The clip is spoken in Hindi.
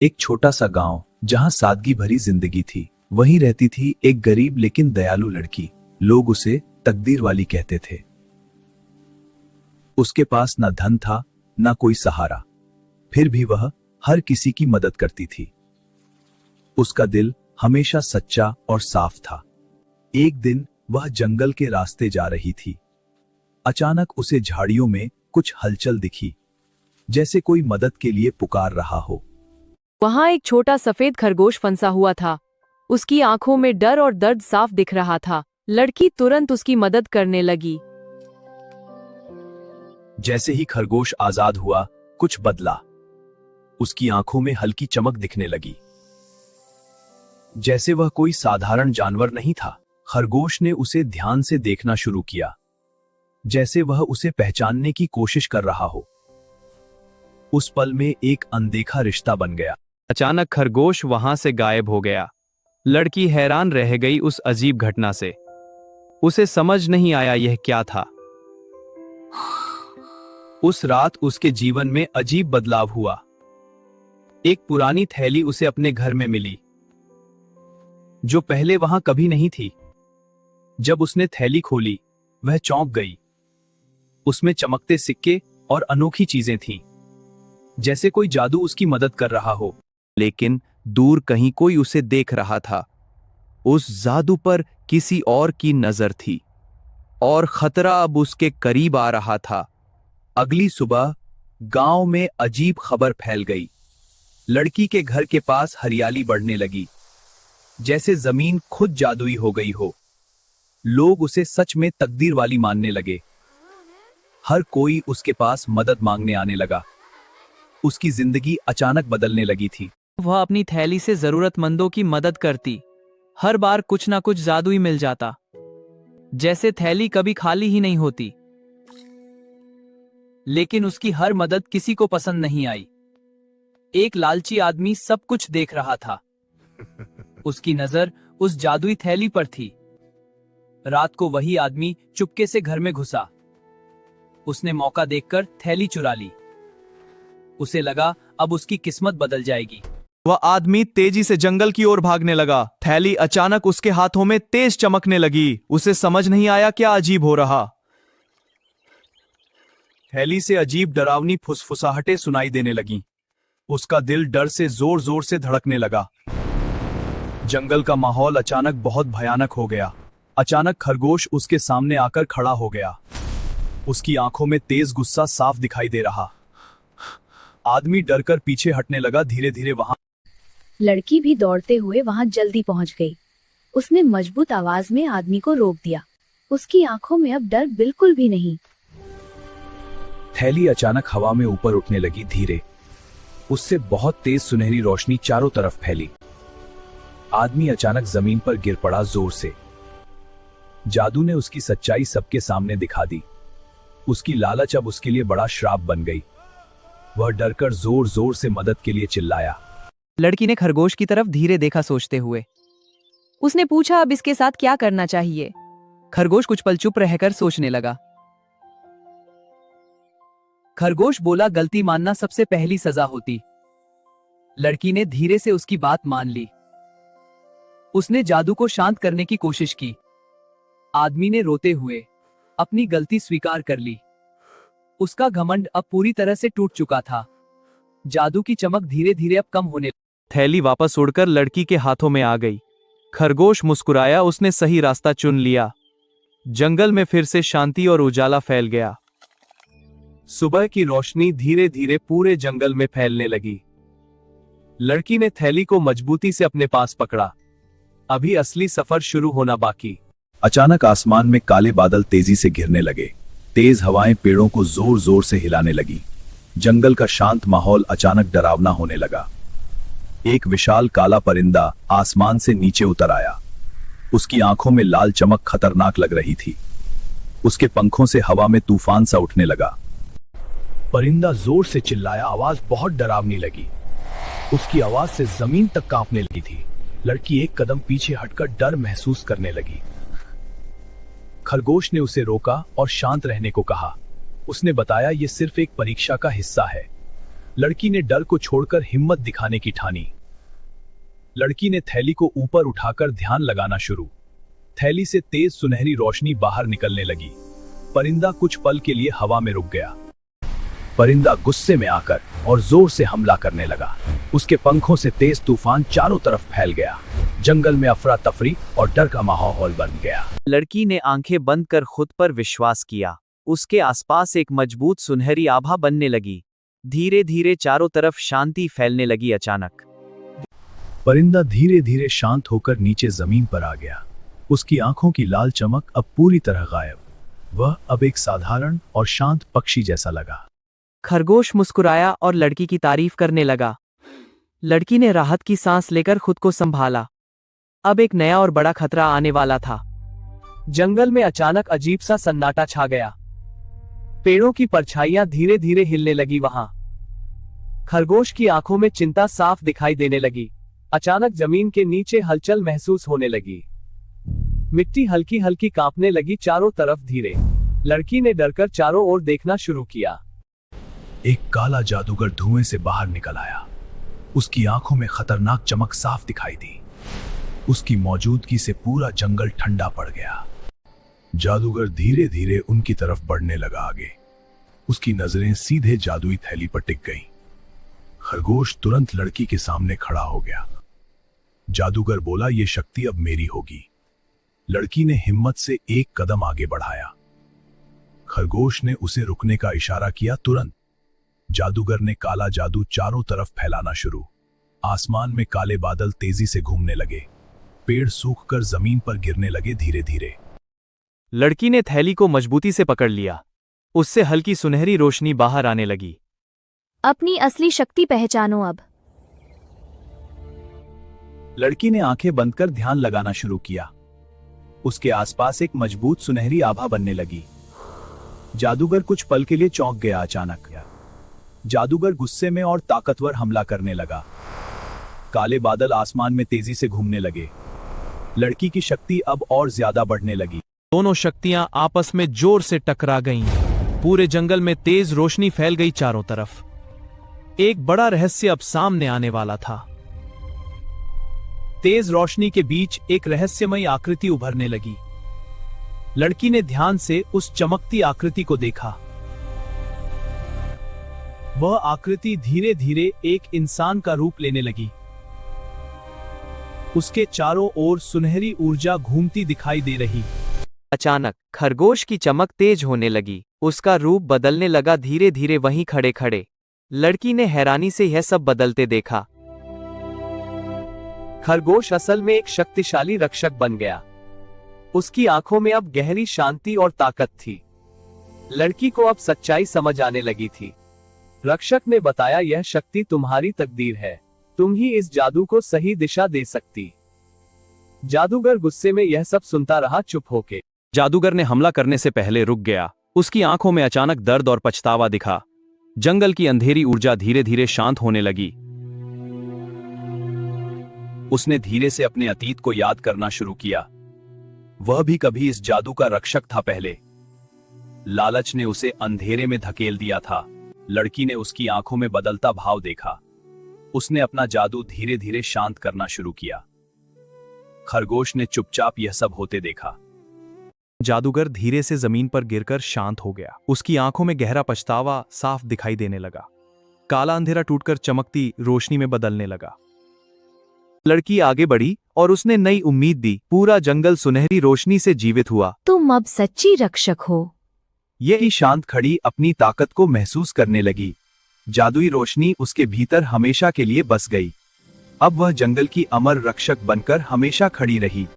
एक छोटा सा गांव जहां सादगी भरी जिंदगी थी, वहीं रहती थी एक गरीब लेकिन दयालु लड़की। लोग उसे तकदीर वाली कहते थे। उसके पास ना धन था, ना कोई सहारा, फिर भी वह हर किसी की मदद करती थी। उसका दिल हमेशा सच्चा और साफ था। एक दिन वह जंगल के रास्ते जा रही थी। अचानक उसे झाड़ियों में कुछ हलचल दिखी, जैसे कोई मदद के लिए पुकार रहा हो। वहां एक छोटा सफेद खरगोश फंसा हुआ था। उसकी आंखों में डर और दर्द साफ दिख रहा था। लड़की तुरंत उसकी मदद करने लगी। जैसे ही खरगोश आजाद हुआ, कुछ बदला। उसकी आंखों में हल्की चमक दिखने लगी, जैसे वह कोई साधारण जानवर नहीं था। खरगोश ने उसे ध्यान से देखना शुरू किया, जैसे वह उसे पहचानने की कोशिश कर रहा हो। उस पल में एक अनदेखा रिश्ता बन गया। अचानक खरगोश वहां से गायब हो गया। लड़की हैरान रह गई उस अजीब घटना से। उसे समझ नहीं आया यह क्या था। उस रात उसके जीवन में अजीब बदलाव हुआ। एक पुरानी थैली उसे अपने घर में मिली, जो पहले वहां कभी नहीं थी। जब उसने थैली खोली, वह चौंक गई। उसमें चमकते सिक्के और अनोखी चीजें थीं, जैसे कोई जादू उसकी मदद कर रहा हो। लेकिन दूर कहीं कोई उसे देख रहा था। उस जादू पर किसी और की नजर थी और खतरा अब उसके करीब आ रहा था। अगली सुबह गांव में अजीब खबर फैल गई। लड़की के घर के पास हरियाली बढ़ने लगी, जैसे जमीन खुद जादुई हो गई हो। लोग उसे सच में तकदीर वाली मानने लगे। हर कोई उसके पास मदद मांगने आने लगा। उसकी जिंदगी अचानक बदलने लगी थी। वह अपनी थैली से जरूरतमंदों की मदद करती। हर बार कुछ ना कुछ जादुई मिल जाता, जैसे थैली कभी खाली ही नहीं होती। लेकिन उसकी हर मदद किसी को पसंद नहीं आई। एक लालची आदमी सब कुछ देख रहा था। उसकी नजर उस जादुई थैली पर थी। रात को वही आदमी चुपके से घर में घुसा। उसने मौका देखकर थैली चुरा ली। उसे लगा अब उसकी किस्मत बदल जाएगी। वह आदमी तेजी से जंगल की ओर भागने लगा। थैली अचानक उसके हाथों में तेज चमकने लगी। उसे समझ नहीं आया क्या अजीब हो रहा। थैली से अजीब डरावनी फुसफुसाहटें सुनाई देने लगीं। उसका दिल डर से जोर जोर से धड़कने लगा। जंगल का माहौल अचानक बहुत भयानक हो गया। अचानक खरगोश उसके सामने आकर खड़ा हो गया। उसकी आंखों में तेज गुस्सा साफ दिखाई दे रहा। आदमी डरकर पीछे हटने लगा। धीरे धीरे वहां लड़की भी दौड़ते हुए वहां जल्दी पहुंच गई। उसने मजबूत आवाज में आदमी को रोक दिया। उसकी आंखों में अब डर बिल्कुल भी नहीं। थैली अचानक हवा में ऊपर उठने लगी। धीरे उससे बहुत तेज सुनहरी रोशनी चारों तरफ फैली। आदमी अचानक जमीन पर गिर पड़ा जोर से। जादू ने उसकी सच्चाई सबके सामने दिखा दी। उसकी लालच अब उसके लिए बड़ा श्राप बन गई। वह डरकर जोर जोर से मदद के लिए चिल्लाया। लड़की ने खरगोश की तरफ धीरे देखा, सोचते हुए। उसने पूछा अब इसके साथ क्या करना चाहिए। खरगोश कुछ पल चुप रहकर सोचने लगा। खरगोश बोला, गलती मानना सबसे पहली सजा होती। लड़की ने धीरे से उसकी बात मान ली। उसने जादू को शांत करने की कोशिश की। आदमी ने रोते हुए अपनी गलती स्वीकार कर ली। उसका घमंड अब पूरी तरह से टूट चुका था। जादू की चमक धीरे धीरे अब कम होने। थैली वापस उड़कर लड़की के हाथों में आ गई। खरगोश मुस्कुराया। उसने सही रास्ता चुन लिया। जंगल में फिर से शांति और उजाला फैल गया। सुबह की रोशनी धीरे धीरे पूरे जंगल में फैलने लगी। लड़की ने थैली को मजबूती से अपने पास पकड़ा। अभी असली सफर शुरू होना बाकी। अचानक आसमान में काले बादल तेजी से घिरने लगे। तेज हवाएं पेड़ों को जोर जोर से हिलाने लगी। जंगल का शांत माहौल अचानक डरावना होने लगा। एक विशाल काला परिंदा आसमान से नीचे उतर आया। उसकी आंखों में लाल चमक खतरनाक लग रही थी। उसके पंखों से हवा में तूफान सा उठने लगा। परिंदा जोर से चिल्लाया। आवाज बहुत डरावनी लगी। उसकी आवाज से जमीन तक कांपने लगी थी। लड़की एक कदम पीछे हटकर डर महसूस करने लगी। खरगोश ने उसे रोका और शांत रहने को कहा। उसने बताया, यह सिर्फ एक परीक्षा का हिस्सा है। लड़की ने डर को छोड़कर हिम्मत दिखाने की ठानी। लड़की ने थैली को ऊपर उठाकर ध्यान लगाना शुरू। थैली से तेज सुनहरी रोशनी बाहर निकलने लगी। परिंदा कुछ पल के लिए हवा में रुक गया। परिंदा गुस्से में आकर और जोर से हमला करने लगा। उसके पंखों से तेज तूफान चारों तरफ फैल गया। जंगल में अफरा तफरी और डर का माहौल बन गया। लड़की ने आंखें बंद कर खुद पर विश्वास किया। उसके आसपास एक मजबूत सुनहरी आभा बनने लगी। धीरे धीरे चारों तरफ शांति फैलने लगी। अचानक परिंदा धीरे धीरे शांत होकर नीचे जमीन पर आ गया। उसकी आंखों की लाल चमक अब पूरी तरह गायब। वह अब एक साधारण और शांत पक्षी जैसा लगा। खरगोश मुस्कुराया और लड़की की तारीफ करने लगा। लड़की ने राहत की सांस लेकर खुद को संभाला। अब एक नया और बड़ा खतरा आने वाला था। जंगल में अचानक अजीब सा सन्नाटा छा गया। पेड़ों की परछाइयां धीरे धीरे हिलने लगी। वहां खरगोश की आंखों में चिंता साफ दिखाई देने लगी। अचानक जमीन के नीचे हलचल महसूस होने लगी। मिट्टी हल्की हल्की कांपने लगी चारों तरफ। धीरे लड़की ने डरकर चारों ओर देखना शुरू किया। एक काला जादूगर धुएं से बाहर निकल आया। उसकी आंखों में खतरनाक चमक साफ दिखाई दी। उसकी मौजूदगी से पूरा जंगल ठंडा पड़ गया। जादूगर धीरे धीरे उनकी तरफ बढ़ने लगा। आगे उसकी नजरें सीधे जादुई थैली पर टिक गईं। खरगोश तुरंत लड़की के सामने खड़ा हो गया। जादूगर बोला, यह शक्ति अब मेरी होगी। लड़की ने हिम्मत से एक कदम आगे बढ़ाया। खरगोश ने उसे रुकने का इशारा किया। तुरंत जादूगर ने काला जादू चारों तरफ फैलाना शुरू। आसमान में काले बादल तेजी से घूमने लगे। पेड़ सूखकर जमीन पर गिरने लगे। धीरे धीरे लड़की ने थैली को मजबूती से पकड़ लिया। उससे हल्की सुनहरी रोशनी बाहर आने लगी। अपनी असली शक्ति पहचानो अब। लड़की ने आंखें बंद कर ध्यान लगाना शुरू किया। उसके आसपास एक मजबूत सुनहरी आभा बनने लगी। जादूगर कुछ पल के लिए चौंक गया। अचानक जादूगर गुस्से में और ताकतवर हमला करने लगा। काले बादल आसमान में तेजी से घूमने लगे। लड़की की शक्ति अब और ज्यादा बढ़ने लगी। दोनों शक्तियां आपस में जोर से टकरा गईं। पूरे जंगल में तेज रोशनी फैल गई चारों तरफ। एक बड़ा रहस्य अब सामने आने वाला था। तेज रोशनी के बीच एक रहस्यमयी आकृति उभरने लगी। लड़की ने ध्यान से उस चमकती आकृति को देखा। वह आकृति धीरे धीरे एक इंसान का रूप लेने लगी। उसके चारों ओर सुनहरी ऊर्जा घूमती दिखाई दे रही। अचानक खरगोश की चमक तेज होने लगी। उसका रूप बदलने लगा। धीरे धीरे वहीं खड़े खड़े लड़की ने हैरानी से यह सब बदलते देखा। खरगोश असल में एक शक्तिशाली रक्षक बन गया। उसकी आंखों में अब गहरी शांति और ताकत थी। लड़की को अब सच्चाई समझ आने लगी थी। रक्षक ने बताया, यह शक्ति तुम्हारी तकदीर है। तुम ही इस जादू को सही दिशा दे सकती। जादूगर गुस्से में यह सब सुनता रहा, चुप होके। जादूगर ने हमला करने से पहले रुक गया। उसकी आंखों में अचानक दर्द और पछतावा दिखा। जंगल की अंधेरी ऊर्जा धीरे धीरे शांत होने लगी। उसने धीरे से अपने अतीत को याद करना शुरू किया। वह भी कभी इस जादू का रक्षक था। पहले लालच ने उसे अंधेरे में धकेल दिया था। लड़की ने उसकी आंखों में बदलता भाव देखा। उसने अपना जादू धीरे धीरे शांत करना शुरू किया। खरगोश ने चुपचाप यह सब होते देखा। जादूगर धीरे से जमीन पर गिरकर शांत हो गया। उसकी आंखों में गहरा पछतावा साफ दिखाई देने लगा। काला अंधेरा टूटकर चमकती रोशनी में बदलने लगा। लड़की आगे बढ़ी और उसने नई उम्मीद दी। पूरा जंगल सुनहरी रोशनी से जीवित हुआ। तुम अब सच्ची रक्षक हो। यही शांत खड़ी अपनी ताकत को महसूस करने लगी। जादुई रोशनी उसके भीतर हमेशा के लिए बस गई। अब वह जंगल की अमर रक्षक बनकर हमेशा खड़ी रही।